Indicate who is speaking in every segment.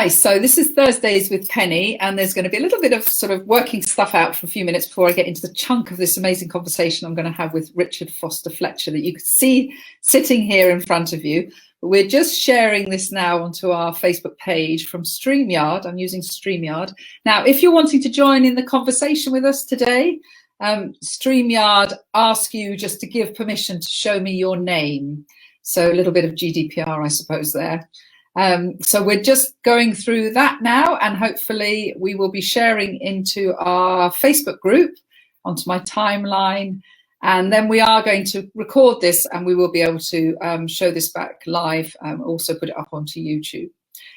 Speaker 1: Hi, so this is Thursdays with Penny, and there's going to be a little bit of sort of working stuff out for a few minutes before I get into the chunk of this amazing conversation I'm going to have with Richard Foster-Fletcher that you can see sitting here in front of you. But we're just sharing this now onto our Facebook page from StreamYard. I'm using StreamYard. Now, if you're wanting to join in the conversation with us today, StreamYard asks you just to give permission to show me your name. So a little bit of GDPR, I suppose, there. So we're just going through that now, and hopefully we will be sharing into our Facebook group, onto my timeline, and then we are going to record this and we will be able to show this back live, also put it up onto YouTube.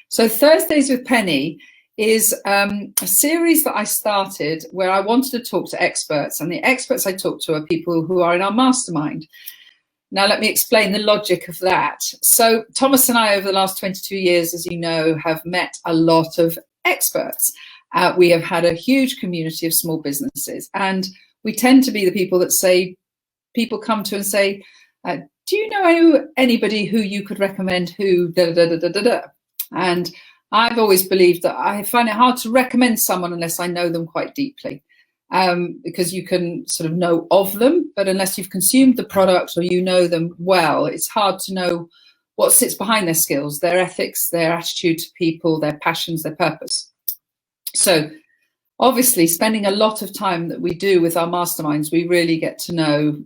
Speaker 1: So Thursdays with Penny is a series that I started where I wanted to talk to experts, and the experts I talk to are people who are in our mastermind. Now, let me explain the logic of that. So Thomas and I, over the last 22 years, as you know, have met a lot of experts. We have had a huge community of small businesses, and we tend to be the people that say, people come to and say, do you know anybody who you could recommend who da da da da da da? And I've always believed that I find it hard to recommend someone unless I know them quite deeply. Because you can sort of know of them, but unless you've consumed the product or you know them well, it's hard to know what sits behind their skills, their ethics, their attitude to people, their passions, their purpose. So obviously, spending a lot of time that we do with our masterminds, we really get to know,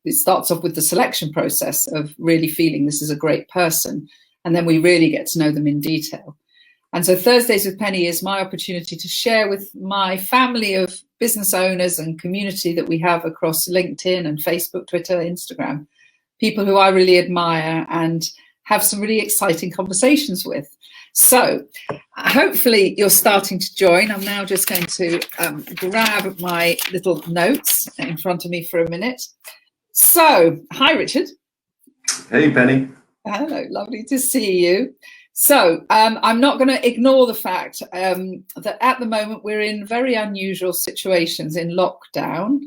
Speaker 1: it starts off with the selection process of really feeling this is a great person, and then we really get to know them in detail. And so Thursdays with Penny is my opportunity to share with my family of business owners and community that we have across LinkedIn and Facebook, Twitter, Instagram, people who I really admire and have some really exciting conversations with. So hopefully you're starting to join. I'm now just going to grab my little notes in front of me for a minute. So, hi, Richard.
Speaker 2: Hey, Penny.
Speaker 1: Hello, lovely to see you. So I'm not going to ignore the fact that at the moment we're in very unusual situations in lockdown.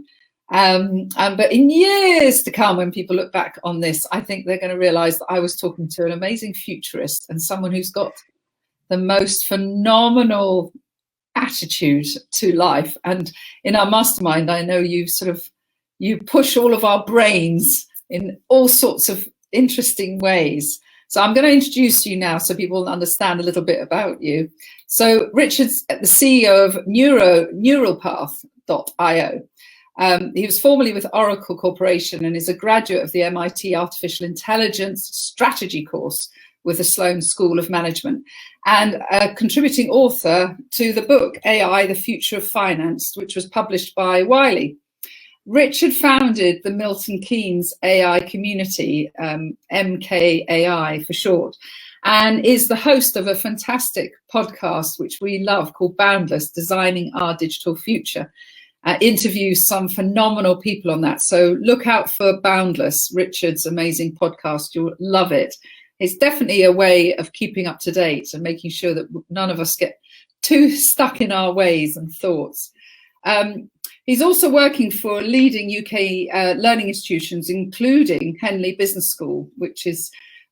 Speaker 1: But in years to come, when people look back on this, I think they're going to realize that I was talking to an amazing futurist and someone who's got the most phenomenal attitude to life. And in our mastermind, I know you push all of our brains in all sorts of interesting ways. So I'm going to introduce you now so people understand a little bit about you. So Richard's the CEO of Neuralpath.io. He was formerly with Oracle Corporation and is a graduate of the MIT Artificial Intelligence Strategy course with the Sloan School of Management, and a contributing author to the book AI, The Future of Finance, which was published by Wiley. Richard founded the Milton Keynes AI community, MKAI for short, and is the host of a fantastic podcast, which we love, called Boundless, Designing Our Digital Future. Interviews some phenomenal people on that. So look out for Boundless, Richard's amazing podcast. You'll love it. It's definitely a way of keeping up to date and making sure that none of us get too stuck in our ways and thoughts. He's also working for leading UK learning institutions, including Henley Business School, which is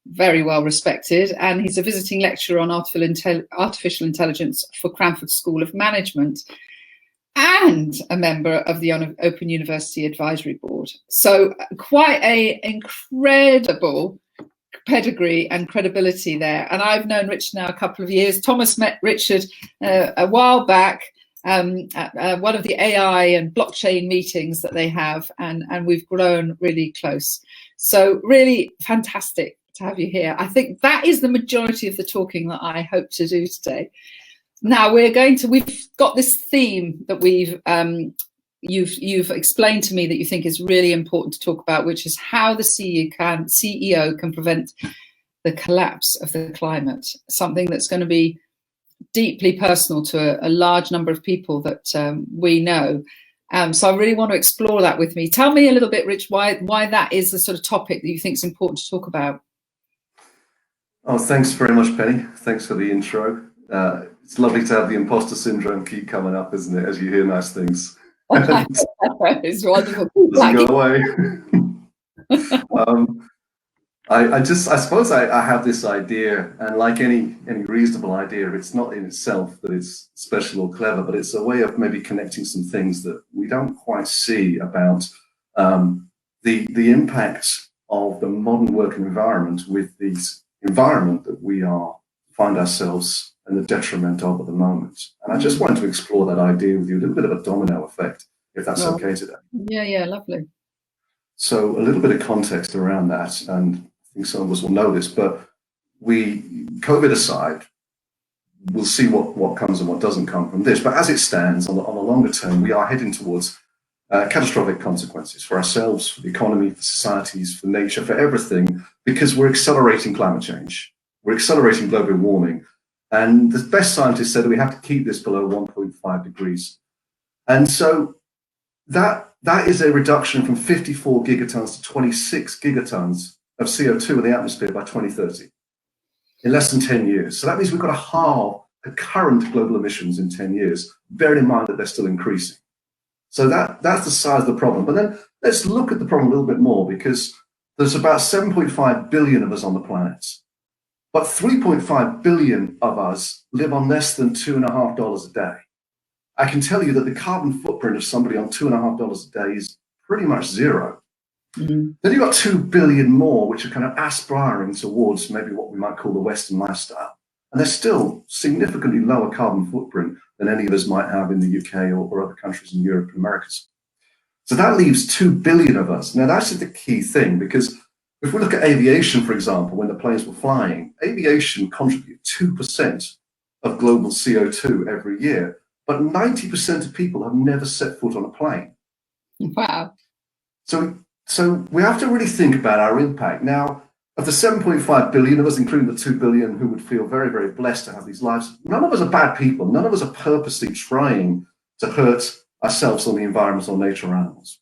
Speaker 1: very well respected. And he's a visiting lecturer on artificial intelligence for Cranford School of Management and a member of the Open University Advisory Board. So quite an incredible pedigree and credibility there. And I've known Richard now a couple of years. Thomas met Richard a while back at one of the AI and blockchain meetings that they have, and we've grown really close. So really fantastic to have you here. I think that is the majority of the talking that I hope to do today. Now we've got this theme that you've explained to me that you think is really important to talk about, which is how the CEO can prevent the collapse of the climate, something that's going to be deeply personal to a large number of people that we know. So I really want to explore that with me. Tell me a little bit, Rich, why that is the sort of topic that you think is important to talk about.
Speaker 2: Oh, thanks very much, Penny. Thanks for the intro. It's lovely to have the imposter syndrome keep coming up, isn't it, as you hear nice things.
Speaker 1: It's wonderful.
Speaker 2: Doesn't go away. I suppose I have this idea, and like any reasonable idea, it's not in itself that it's special or clever, but it's a way of maybe connecting some things that we don't quite see about the impact of the modern working environment with the environment that we find ourselves in the detriment of at the moment. And I just wanted to explore that idea with you, a little bit of a domino effect, if that's
Speaker 1: Well,
Speaker 2: okay today.
Speaker 1: yeah, lovely.
Speaker 2: So a little bit of context around that, and I think some of us will know this, but COVID aside, we'll see what comes and what doesn't come from this. But as it stands, on a longer term, we are heading towards catastrophic consequences for ourselves, for the economy, for societies, for nature, for everything, because we're accelerating climate change. We're accelerating global warming. And the best scientists said that we have to keep this below 1.5 degrees. And so that is a reduction from 54 gigatons to 26 gigatons of CO2 in the atmosphere by 2030, in less than 10 years. So that means we've got to halve the current global emissions in 10 years, bearing in mind that they're still increasing. So that's the size of the problem. But then let's look at the problem a little bit more, because there's about 7.5 billion of us on the planet. But 3.5 billion of us live on less than $2.50 a day. I can tell you that the carbon footprint of somebody on $2.50 a day is pretty much zero. Mm-hmm. Then you've got 2 billion more, which are kind of aspiring towards maybe what we might call the Western lifestyle. And they're still significantly lower carbon footprint than any of us might have in the UK or other countries in Europe and Americas. So that leaves 2 billion of us. Now, that's the key thing, because if we look at aviation, for example, when the planes were flying, aviation contributes 2% of global CO2 every year. But 90% of people have never set foot on a plane.
Speaker 1: Wow.
Speaker 2: So we have to really think about our impact. Now, of the 7.5 billion of us, including the 2 billion who would feel very, very blessed to have these lives, none of us are bad people. None of us are purposely trying to hurt ourselves or the environment or nature or animals.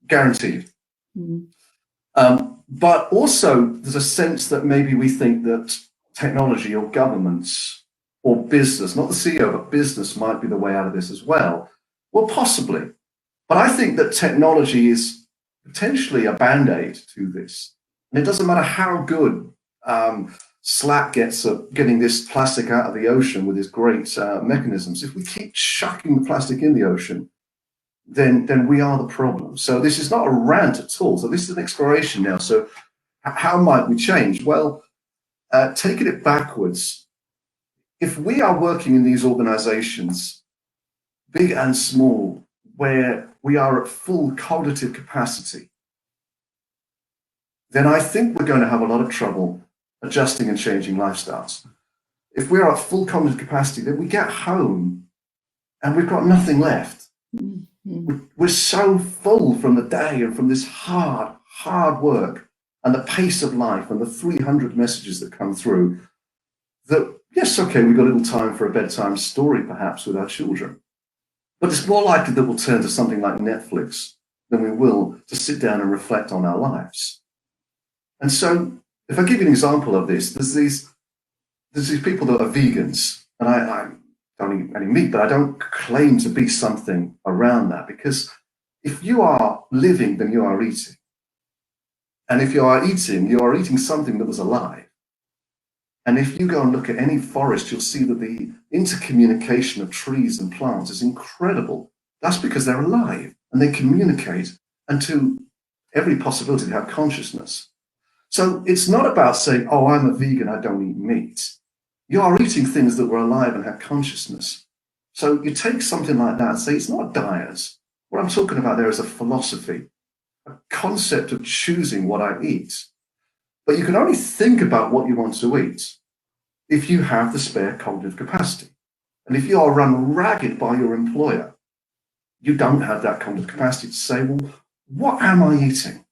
Speaker 2: Guaranteed. Mm-hmm. But also, there's a sense that maybe we think that technology or governments or business, not the CEO, but business might be the way out of this as well. Well, possibly. But I think that technology is potentially a band-aid to this. And it doesn't matter how good Slack gets at getting this plastic out of the ocean with its great mechanisms. If we keep chucking the plastic in the ocean, then we are the problem. So this is not a rant at all. So this is an exploration now. So how might we change? Well, taking it backwards, if we are working in these organizations, big and small, where we are at full cognitive capacity, then I think we're going to have a lot of trouble adjusting and changing lifestyles. If we are at full cognitive capacity, then we get home and we've got nothing left. Mm-hmm. We're so full from the day and from this hard work and the pace of life and the 300 messages that come through that, yes, okay, we've got a little time for a bedtime story, perhaps, with our children. But it's more likely that we'll turn to something like Netflix than we will to sit down and reflect on our lives. And so, if I give you an example of this, there's these people that are vegans, and I don't eat any meat, but I don't claim to be something around that, because if you are living, then you are eating. And if you are eating something that was alive. And if you go and look at any forest, you'll see that the intercommunication of trees and plants is incredible. That's because they're alive and they communicate, and to every possibility they have consciousness. So it's not about saying, oh, I'm a vegan, I don't eat meat. You are eating things that were alive and had consciousness. So you take something like that and say, it's not a diet. What I'm talking about there is a philosophy, a concept of choosing what I eat. But you can only think about what you want to eat if you have the spare cognitive capacity. And if you are run ragged by your employer, you don't have that cognitive capacity to say, well, what am I eating?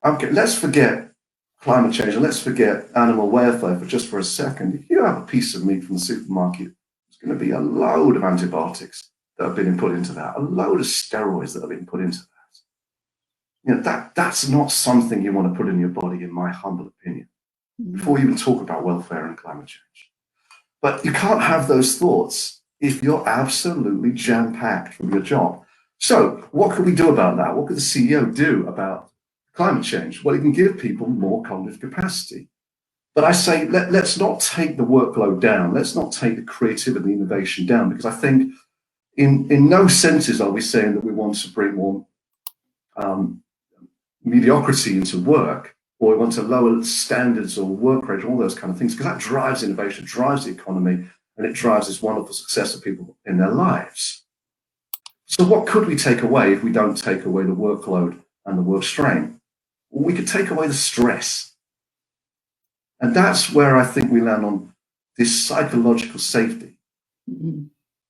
Speaker 2: Okay, let's forget climate change and let's forget animal welfare for a second. If you have a piece of meat from the supermarket, there's going to be a load of antibiotics that have been put into that, a load of steroids that have been put into that. You know, that's not something you want to put in your body, in my humble opinion, before you even talk about welfare and climate change. But you can't have those thoughts if you're absolutely jam-packed from your job. So what could we do about that? What could the CEO do about climate change? Well, it can give people more cognitive capacity. But I say, let's not take the workload down. Let's not take the creativity and innovation down, because I think in no senses are we saying that we want to bring more mediocrity into work, or we want to lower standards or work rate, all those kind of things, because that drives innovation, drives the economy, and it drives this wonderful success of people in their lives. So what could we take away if we don't take away the workload and the work strain? Well, we could take away the stress. And that's where I think we land on this psychological safety.
Speaker 1: Mm-hmm.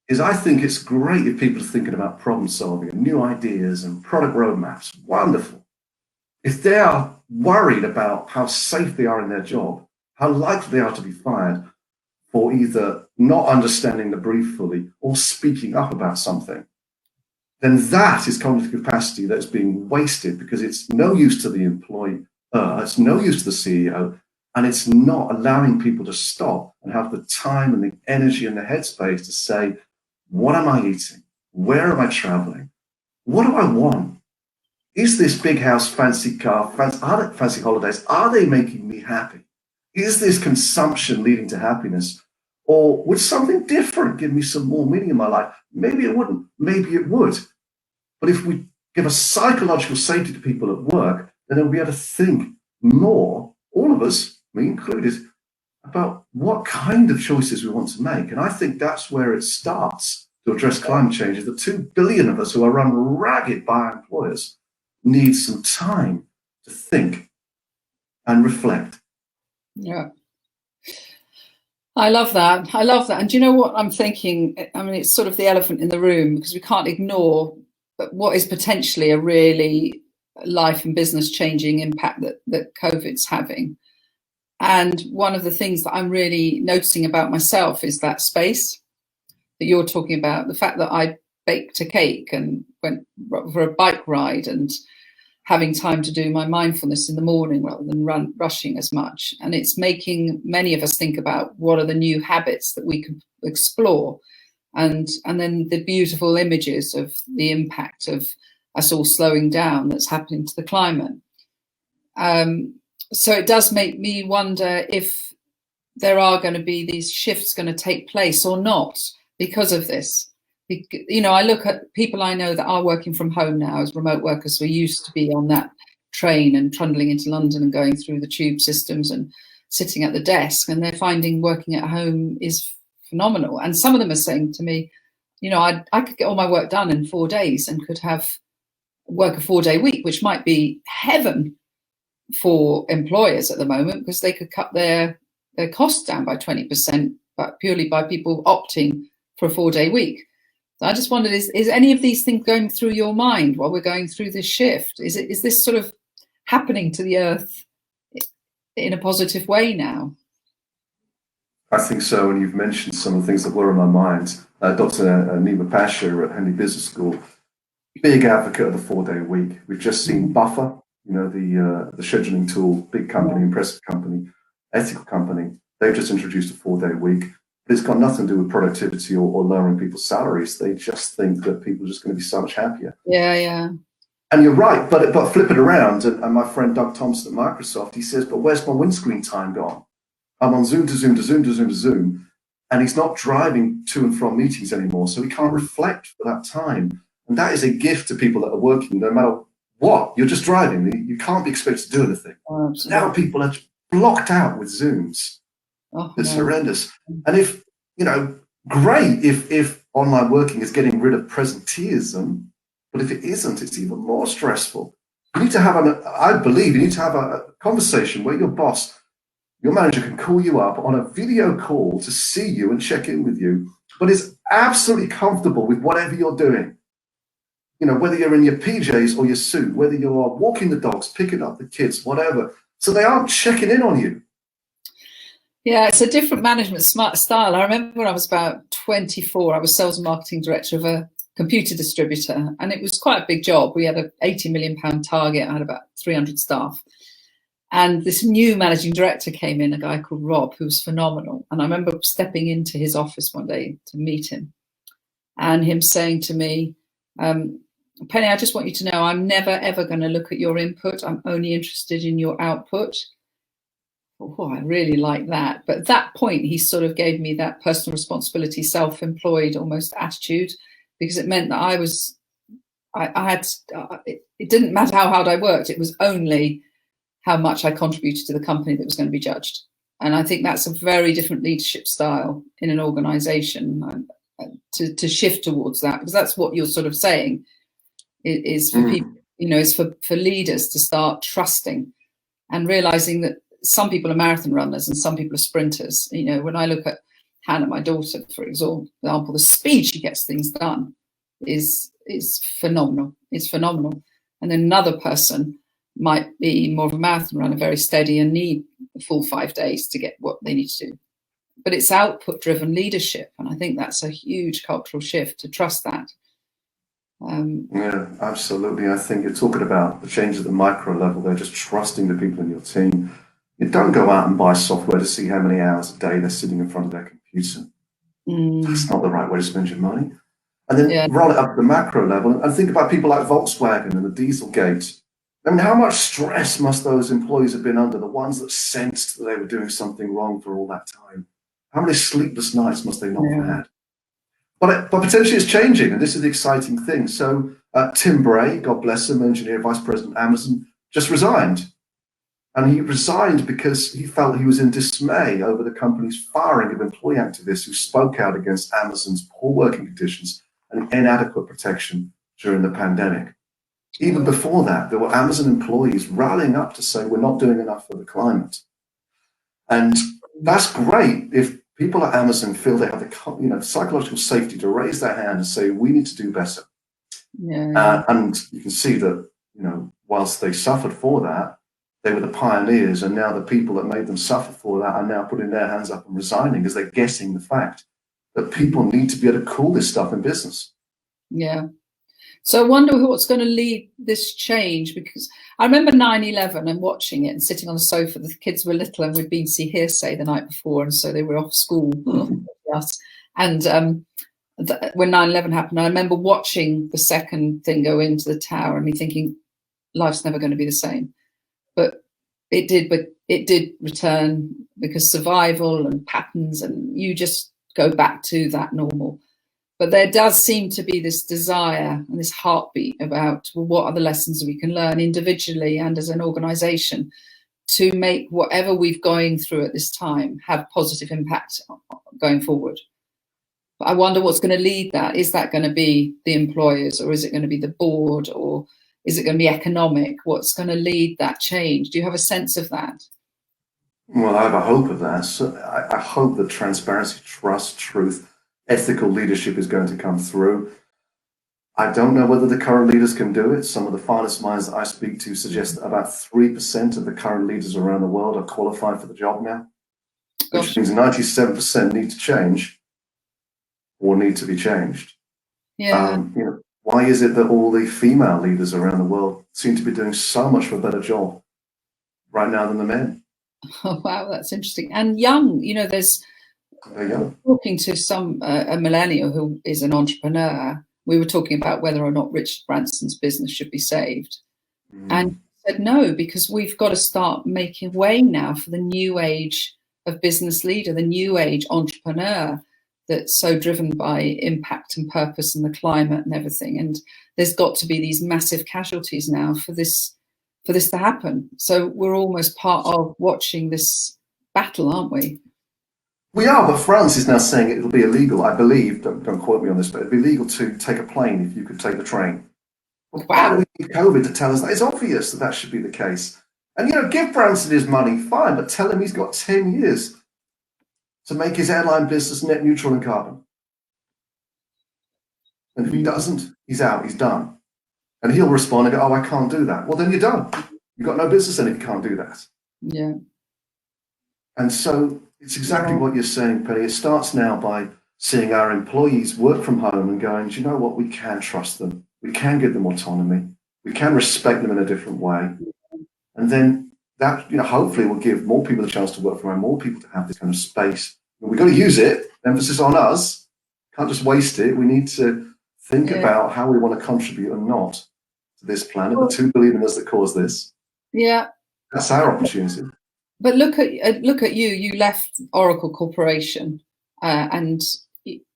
Speaker 2: Is I think it's great if people are thinking about problem solving and new ideas and product roadmaps. Wonderful. If they are worried about how safe they are in their job, how likely they are to be fired for either not understanding the brief fully or speaking up about something, then that is cognitive capacity that's being wasted, because it's no use to the employer, it's no use to the CEO, and it's not allowing people to stop and have the time and the energy and the headspace to say, what am I eating? Where am I traveling? What do I want? Is this big house, fancy car, fancy holidays, are they making me happy? Is this consumption leading to happiness? Or would something different give me some more meaning in my life? Maybe it wouldn't, maybe it would. But if we give a psychological safety to people at work, then they'll be able to think more, all of us, me included, about what kind of choices we want to make. And I think that's where it starts to address climate change, is the 2 billion of us who are run ragged by our employers need some time to think and reflect.
Speaker 1: Yeah. I love that. I love that. And do you know what I'm thinking? I mean, it's sort of the elephant in the room, because we can't ignore what is potentially a really life and business changing impact that COVID's having. And one of the things that I'm really noticing about myself is that space that you're talking about, the fact that I baked a cake and went for a bike ride and having time to do my mindfulness in the morning rather than rushing as much. And it's making many of us think about what are the new habits that we can explore. And then the beautiful images of the impact of us all slowing down that's happening to the climate. So it does make me wonder if there are going to be these shifts going to take place or not because of this. You know, I look at people I know that are working from home now as remote workers. We used to be on that train and trundling into London and going through the tube systems and sitting at the desk, and they're finding working at home is phenomenal. And some of them are saying to me, you know, I could get all my work done in 4 days and could work a 4-day week, which might be heaven for employers at the moment, because they could cut their costs down by 20%, but purely by people opting for a 4-day week. So I just wondered, is any of these things going through your mind while we're going through this shift? Is this sort of happening to the earth in a positive way now?
Speaker 2: I think so, and you've mentioned some of the things that were on my mind. Dr. Nima Pasha at Henley Business School, big advocate of the 4-day week. We've just seen Buffer, you know, the scheduling tool, big company, impressive company, ethical company. They've just introduced a 4-day week. But it's got nothing to do with productivity or lowering people's salaries. They just think that people are just going to be so much happier.
Speaker 1: Yeah.
Speaker 2: And you're right, but flip it around. And my friend Doug Thompson at Microsoft, he says, but where's my windscreen time gone? I'm on Zoom to Zoom to Zoom to Zoom to Zoom. And he's not driving to and from meetings anymore, so he can't reflect for that time. And that is a gift to people that are working, no matter what. You're just driving. You can't be expected to do anything.
Speaker 1: Oh,
Speaker 2: now people are blocked out with Zooms. It's horrendous. And if, you know, great if online working is getting rid of presenteeism, but if it isn't, it's even more stressful. You need to have I believe you need to have a conversation where your boss, your manager can call you up on a video call to see you and check in with you, but is absolutely comfortable with whatever you're doing. You know, whether you're in your PJs or your suit, whether you are walking the dogs, picking up the kids, whatever. So they aren't checking in on you.
Speaker 1: Yeah, it's a different management style. I remember when I was about 24, I was sales and marketing director of a computer distributor, and it was quite a big job. We had an £80 million target. I had about 300 staff. And this new managing director came in, a guy called Rob, who was phenomenal. And I remember stepping into his office one day to meet him and him saying to me, Penny, I just want you to know I'm never, ever going to look at your input. I'm only interested in your output. Oh, I really like that. But at that point, he sort of gave me that personal responsibility, self-employed almost attitude, because it meant that it didn't matter how hard I worked. It was only how much I contributed to the company that was going to be judged. And I think that's a very different leadership style in an organization, to shift towards that, because that's what you're sort of saying is for people, is for leaders to start trusting and realizing that some people are marathon runners and some people are sprinters. When I look at Hannah, my daughter, for example, the speed she gets things done is phenomenal. It's phenomenal. And then another person might be more of a marathon runner, very steady, and need the full 5 days to get what they need to do. But it's output-driven leadership, and I think that's a huge cultural shift to trust that.
Speaker 2: Yeah, absolutely. I think you're talking about the change at the micro level. They're just trusting the people in your team. You don't go out and buy software to see how many hours a day they're sitting in front of their computer. That's not the right way to spend your money. And then roll it up at the macro level and think about people like Volkswagen and the Dieselgate. I mean, how much stress must those employees have been under, the ones that sensed that they were doing something wrong for all that time? How many sleepless nights must they not have had? But potentially it's changing, and this is the exciting thing. So Tim Bray, God bless him, engineer, vice president at Amazon, just resigned. And he resigned because he felt he was in dismay over the company's firing of employee activists who spoke out against Amazon's poor working conditions and inadequate protection during the pandemic. Even before that, there were Amazon employees rallying up to say, we're not doing enough for the climate. And that's great if people at Amazon feel they have the psychological safety to raise their hand and say, we need to do better. And you can see that, whilst they suffered for that, they were the pioneers, and now the people that made them suffer for that are now putting their hands up and resigning as they're guessing the fact that people need to be able to call this stuff in business.
Speaker 1: Yeah. So I wonder what's going to lead this change, because I remember 9/11 and watching it and sitting on the sofa. The kids were little and we'd been to see Hearsay the night before, and so they were off school. And when 9/11 happened, I remember watching the second thing go into the tower and me thinking, life's never going to be the same. But it did return, because survival and patterns, and you just go back to that normal. But there does seem to be this desire and this heartbeat about, well, what are the lessons we can learn individually and as an organization to make whatever we've going through at this time have positive impact going forward. But I wonder what's going to lead that. Is that going to be the employers, or is it going to be the board, or is it going to be economic? What's going to lead that change? Do you have a sense of that?
Speaker 2: Well, I have a hope of that. So I hope that transparency, trust, truth, ethical leadership is going to come through. I don't know whether the current leaders can do it. Some of the finest minds that I speak to suggest that about 3% of the current leaders around the world are qualified for the job now, which means 97% need to change or need to be changed.
Speaker 1: Yeah.
Speaker 2: Why is it that all the female leaders around the world seem to be doing so much of a better job right now than the men?
Speaker 1: Oh, wow, that's interesting. And young, talking to a millennial who is an entrepreneur. We were talking about whether or not Richard Branson's business should be saved. And he said no, because we've got to start making way now for the new age of business leader, the new age entrepreneur that's so driven by impact and purpose and the climate and everything. And there's got to be these massive casualties now for this to happen. So we're almost part of watching this battle, aren't we?
Speaker 2: We are, but France is now saying it'll be illegal, I believe, don't quote me on this, but it'd be illegal to take a plane if you could take the train. Well, why do we need COVID to tell us that? It's obvious that should be the case. And, give Branson his money, fine, but tell him he's got 10 years to make his airline business net neutral in carbon. And if he doesn't, he's out, he's done. And he'll respond and go, oh, I can't do that. Well, then you're done. You've got no business then if you can't do that.
Speaker 1: Yeah.
Speaker 2: And so it's exactly what you're saying, Penny. It starts now by seeing our employees work from home and going, do you know what? We can trust them. We can give them autonomy. We can respect them in a different way. And then that, hopefully will give more people a chance to work from home, more people to have this kind of space. But we've got to use it. Emphasis on us. Can't just waste it. We need to think about how we want to contribute or not to this planet, the 2 billion of us that cause this.
Speaker 1: Yeah.
Speaker 2: That's our opportunity.
Speaker 1: But look at you. You left Oracle Corporation, and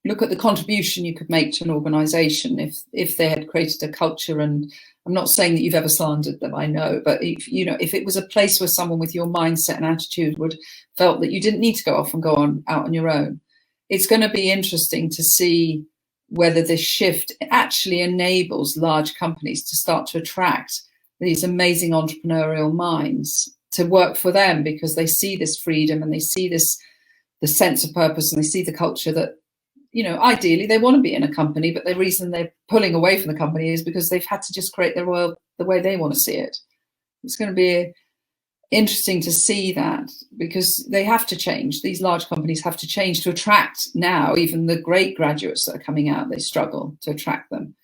Speaker 1: look at the contribution you could make to an organization if they had created a culture. And I'm not saying that you've ever slandered them, I know, but if it was a place where someone with your mindset and attitude would felt that you didn't need to go off and go on out on your own, it's going to be interesting to see whether this shift actually enables large companies to start to attract these amazing entrepreneurial minds to work for them, because they see this freedom and they see the sense of purpose, and they see the culture that, ideally they want to be in a company, but the reason they're pulling away from the company is because they've had to just create their world the way they want to see it. It's going to be interesting to see that, because they have to change. These large companies have to change to attract now even the great graduates that are coming out. They struggle to attract them.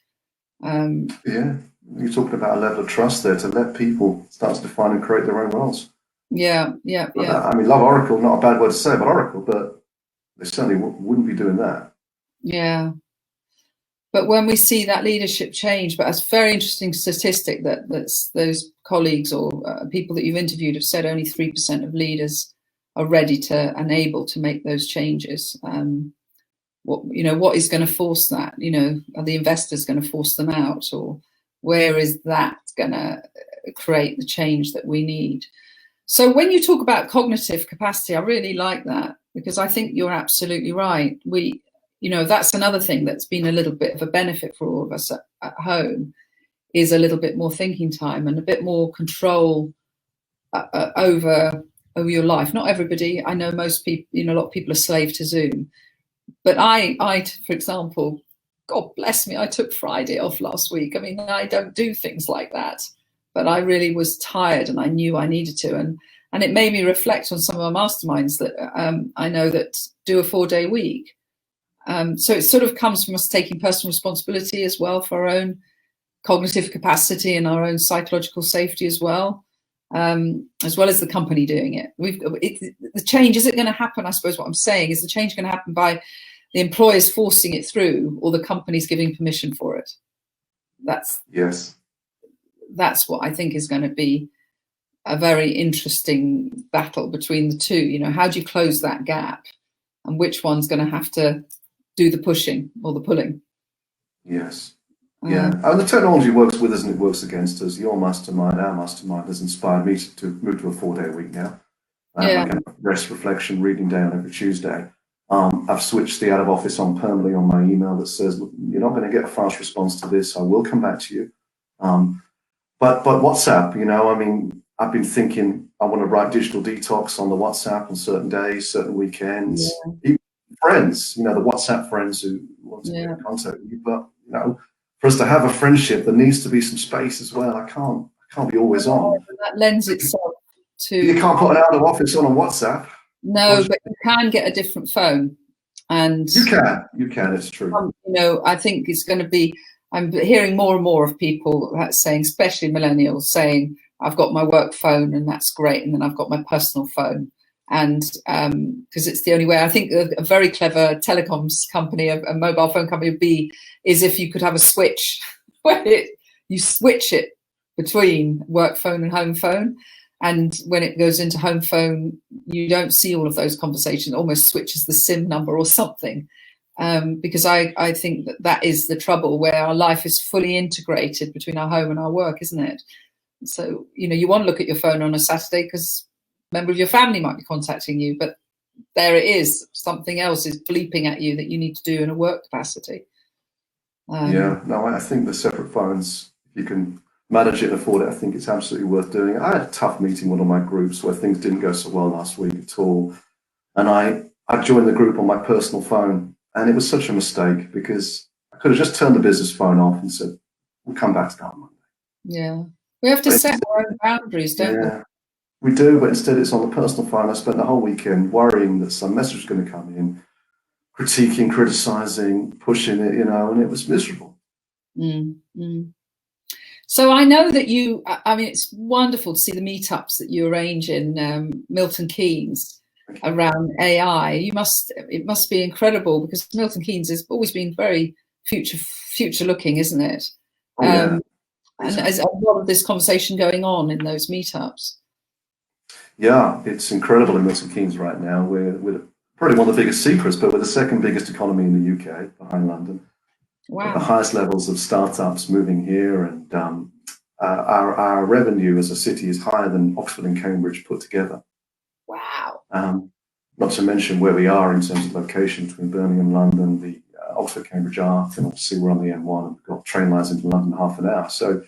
Speaker 2: Yeah, you're talking about a level of trust there to let people start to define and create their own roles.
Speaker 1: Yeah.
Speaker 2: I mean, love Oracle, not a bad word to say about Oracle, but they certainly wouldn't be doing that.
Speaker 1: Yeah. But when we see that leadership change, but it's a very interesting statistic that's those colleagues or people that you've interviewed have said only 3% of leaders are ready to and able to make those changes. What is going to force that? Are the investors going to force them out, or where is that going to create the change that we need? So when you talk about cognitive capacity, I really like that, because I think you're absolutely right. That's another thing that's been a little bit of a benefit for all of us at home, is a little bit more thinking time and a bit more control over your life. Not everybody. I know most people, a lot of people are slave to Zoom. But I, for example, God bless me, I took Friday off last week. I mean, I don't do things like that, but I really was tired and I knew I needed to. And it made me reflect on some of our masterminds that I know that do a 4-day week. So it sort of comes from us taking personal responsibility as well for our own cognitive capacity and our own psychological safety as well as the company doing it. The change isn't going to happen. I suppose what I'm saying is the change going to happen by the employers forcing it through, or the companies giving permission for it. That's what I think is going to be a very interesting battle between the two. How do you close that gap, and which one's going to have to do the pushing or the pulling?
Speaker 2: Yes. Yeah, and the technology works with us and it works against us. Your mastermind, our mastermind, has inspired me to move to a 4-day week now. Kind of rest, reflection, reading day on every Tuesday. I've switched the out of office on permanently on my email that says, look, you're not going to get a fast response to this. I will come back to you. But WhatsApp, I've been thinking I want to write digital detox on the WhatsApp on certain days, certain weekends. Yeah. Even friends, the WhatsApp friends who want to get in contact with you. But, for us to have a friendship, there needs to be some space as well. I can't be always on.
Speaker 1: That lends itself to...
Speaker 2: You can't put an out of office on WhatsApp.
Speaker 1: No, but you can get a different phone. And
Speaker 2: you can, it's true.
Speaker 1: I think it's going to be... I'm hearing more and more of people saying, especially millennials, saying, I've got my work phone and that's great, and then I've got my personal phone. And because it's the only way. I think a very clever telecoms company, a mobile phone company would be, is if you could have a switch where you switch it between work phone and home phone. And when it goes into home phone, you don't see all of those conversations. It almost switches the SIM number or something. Because I think that is the trouble, where our life is fully integrated between our home and our work, isn't it? So, you want to look at your phone on a Saturday because a member of your family might be contacting you, but there it is. Something else is bleeping at you that you need to do in a work capacity.
Speaker 2: I think the separate phones, if you can manage it and afford it, I think it's absolutely worth doing. I had a tough meeting with one of my groups where things didn't go so well last week at all. And I joined the group on my personal phone, and it was such a mistake because I could have just turned the business phone off and said, we'll come back to that on Monday.
Speaker 1: Yeah. We have to set our own boundaries, don't we?
Speaker 2: We do, but instead it's on the personal phone. I spent the whole weekend worrying that some message was going to come in, critiquing, criticizing, pushing it, and it was miserable.
Speaker 1: So I know that it's wonderful to see the meetups that you arrange in Milton Keynes around AI. It must be incredible, because Milton Keynes has always been very future looking, isn't it?
Speaker 2: Oh, yeah.
Speaker 1: And there's a lot of this conversation going on in those meetups.
Speaker 2: Yeah, it's incredible in Milton Keynes right now. We're probably one of the biggest secrets, but we're the second biggest economy in the UK behind London.
Speaker 1: Wow.
Speaker 2: The highest levels of startups moving here, and our revenue as a city is higher than Oxford and Cambridge put together.
Speaker 1: Wow.
Speaker 2: Not to mention where we are in terms of location between Birmingham, London, the Oxford Cambridge Arc, and obviously we're on the M1 and we've got train lines into London in half an hour. So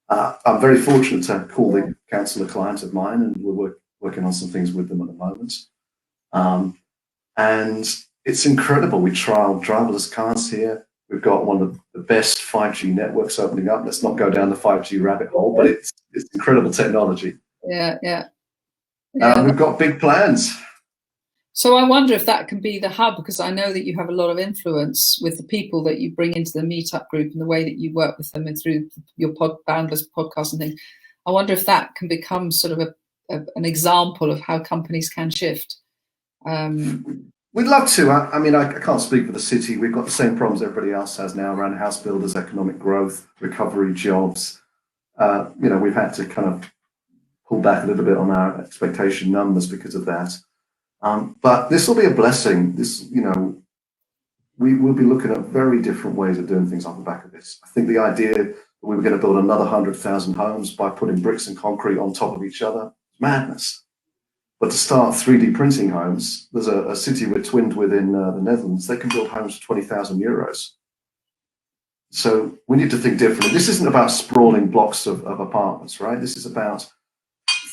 Speaker 2: I'm very fortunate to call the council a client of mine, and we're working on some things with them at the moment. And it's incredible. We trialed driverless cars here. We've got one of the best 5G networks opening up. Let's not go down the 5G rabbit hole, but it's incredible technology.
Speaker 1: Yeah.
Speaker 2: We've got big plans.
Speaker 1: So I wonder if that can be the hub, because I know that you have a lot of influence with the people that you bring into the meetup group and the way that you work with them and through your Boundless podcast and things. I wonder if that can become sort of an example of how companies can shift.
Speaker 2: We'd love to. I mean, I can't speak for the city. We've got the same problems everybody else has now around house builders, economic growth, recovery, jobs. We've had to kind of pull back a little bit on our expectation numbers because of that. But this will be a blessing. We will be looking at very different ways of doing things off the back of this. I think the idea that we were going to build another 100,000 homes by putting bricks and concrete on top of each other is madness. But to start 3D printing homes, there's a city we're twinned with in the Netherlands. They can build homes for 20,000 euros. So we need to think differently. This isn't about sprawling blocks of apartments, right? This is about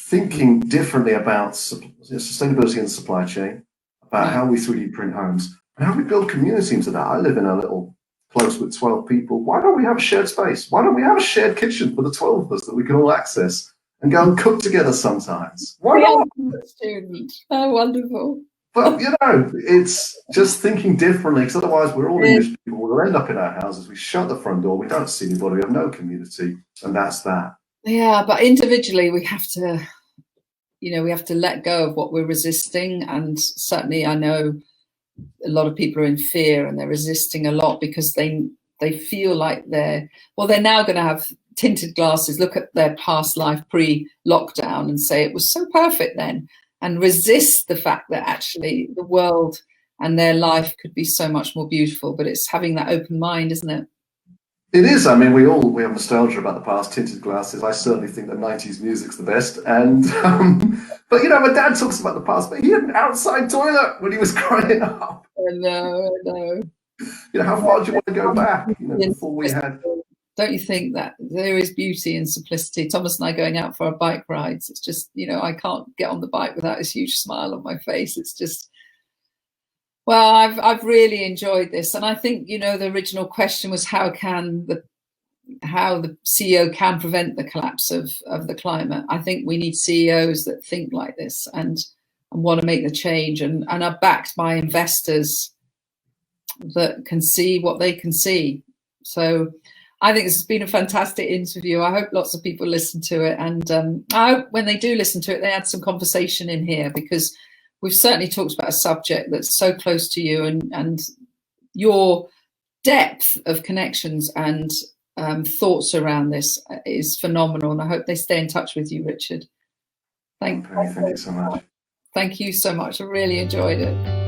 Speaker 2: thinking differently about sustainability in the supply chain, about how we 3D print homes, and how we build community into that. I live in a little place with 12 people. Why don't we have a shared space? Why don't we have a shared kitchen for the 12 of us that we can all access and go and cook together sometimes? Why not?
Speaker 1: Student. Oh, wonderful.
Speaker 2: But, it's just thinking differently, because otherwise we're all English people. We'll end up in our houses. We shut the front door. We don't see anybody. We have no community. And that's that.
Speaker 1: Yeah, but individually we have to, we have to let go of what we're resisting. And certainly I know a lot of people are in fear and they're resisting a lot because they feel like they're now going to have tinted glasses, look at their past life pre-lockdown and say it was so perfect then, and resist the fact that actually the world and their life could be so much more beautiful. But it's having that open mind, isn't it?
Speaker 2: It is. I mean, we have nostalgia about the past, tinted glasses. I certainly think that 90s music's the best. And but my dad talks about the past, but he had an outside toilet when he was growing up.
Speaker 1: I know.
Speaker 2: How far do you want to go back? Before we had.
Speaker 1: Don't you think that there is beauty in simplicity? Thomas and I going out for our bike rides. It's just, I can't get on the bike without this huge smile on my face. It's just, well, I've really enjoyed this. And I think, the original question was how the CEO can prevent the collapse of the climate. I think we need CEOs that think like this and want to make the change and are backed by investors that can see what they can see. So I think this has been a fantastic interview. I hope lots of people listen to it. And I hope when they do listen to it, they add some conversation in here, because we've certainly talked about a subject that's so close to you, and your depth of connections and thoughts around this is phenomenal. And I hope they stay in touch with you, Richard.
Speaker 2: Thank you so much.
Speaker 1: Thank you so much. I really enjoyed it.